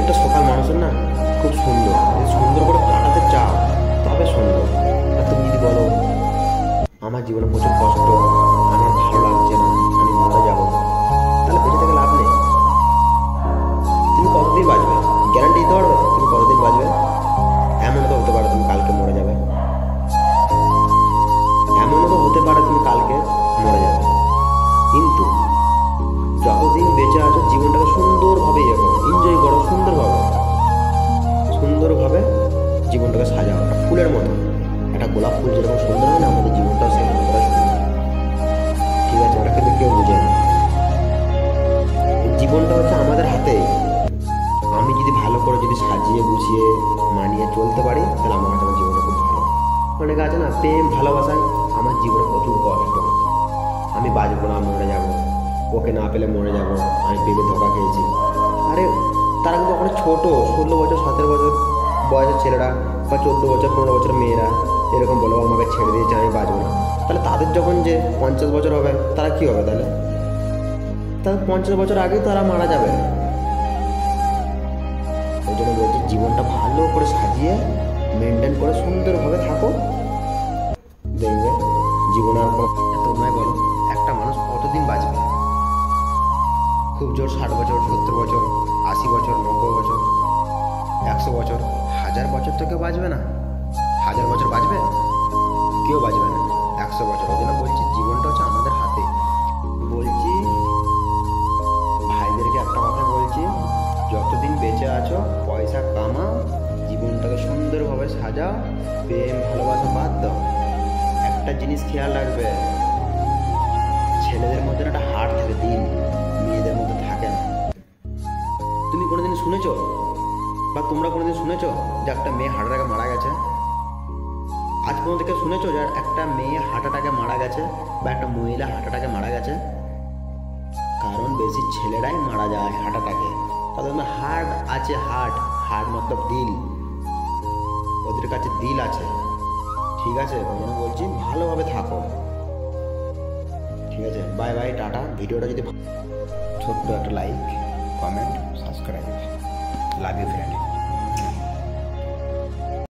প্রত্যেকটা সকাল মানুষের না খুব সুন্দর, যদি সুন্দর করে কাটাতে চাও তবে সুন্দর। আর তুমি যদি বলো আমার জীবনে প্রচুর কষ্ট, আমার ভালো লাগছে না, আমি মরে যাব, তাহলে বেঁচে থেকে লাভ নেই। তুমি কতদিন বাঁচবে গ্যারান্টি দিতে পারবে তুমি কতদিন বাঁচবে? এমনও তো হতে পারে তুমি কালকে মরে যাবে, এমনও তো হতে পারে তুমি কালকে মরে যাবে। কিন্তু যতদিন বেঁচে আছো জীবনটাকে সুন্দরভাবে ইয়ে করো, এনজয় করো, সুন্দরভাবে জীবনটাকে সাজাও। একটা ফুলের মতো, একটা গোলাপ ফুল যেরকম সুন্দর হয় না, আমাদের জীবনটাও সেরকম করে সুন্দর। ঠিক আছে, ওটা কিন্তু কেউ বুঝে না। জীবনটা হচ্ছে আমাদের হাতেই। আমি যদি ভালো করে যদি সাজিয়ে গুছিয়ে মানিয়ে চলতে পারি তাহলে আমার কাছে আমার জীবনটা খুব ভালো। অনেকে আছে না প্রেম ভালোবাসায় আমার জীবনে প্রচুর কষ্ট, আমি বাঁচবো না, মরে যাবো, ওকে না পেলে মরে যাব, আমি প্রেমে ধোকা খেয়েছি। আরে তারা কিন্তু ওখানে ছোটো 16 বছর 17 বছর বয়সের ছেলেরা বা 14 বছর 15 বছর মেয়েরা এরকম বলো আমাকে ছেড়ে দিয়েছে, আমি বাঁচবো না। তাহলে তাদের যখন যে 50 বছর হবে তারা কী হবে? তাহলে 50 বছর আগেই তারা মারা যাবে। ওই জন্য বলছি জীবনটা ভালো করে সাজিয়ে মেনটেন করে সুন্দরভাবে থাকো, দেখবে জীবনে আর কোনো। তোমরাই বলো একটা মানুষ কতদিন বাঁচবে? খুব জোর 60 বছর, 70 বছর, 80 বছর, 90 বছর, 100 বছর। 1000 বছর তো কেউ বাঁচবে না। 1000 বছর বাঁচবে? কেউ বাঁচবে না। 100 বছর। ওই জন্য বলছি জীবনটা হচ্ছে আমাদের হাতে। বলছি ভাইদেরকে একটা কথা বলছি, যতদিন বেঁচে আছো পয়সা কামাও, জীবনটাকে সুন্দরভাবে সাজাও, প্রেম ভালোবাসা বাদ দাও। একটা জিনিস খেয়াল রাখবে, ছেলেদের মধ্যে একটা হাড় থাকে, দিল, মেয়েদের মধ্যে থাকে না। তুমি কোনোদিন শুনেছো বা তোমরা কোনোদিন শুনেছো যে একটা মেয়ে হার্ট অ্যাটাকে মারা গেছে? আজ পর্যন্ত কেউ শুনেছো যে একটা মেয়ে হার্ট অ্যাটাকে মারা গেছে বা একটা মহিলা হার্ট অ্যাটাকে মারা গেছে? কারণ বেশি ছেলেরাই মারা যায় হার্ট অ্যাটাকে। তাদের হার্ট আছে, হার্ট মতলব দিল, ওদের কাছে দিল আছে। ঠিক আছে, ওই জন্য বলছি ভালোভাবে থাকো। ঠিক আছে, বাই বাই, টাটা। ভিডিওটা যদি ছোট্ট একটা like, comment, subscribe. Love you friend.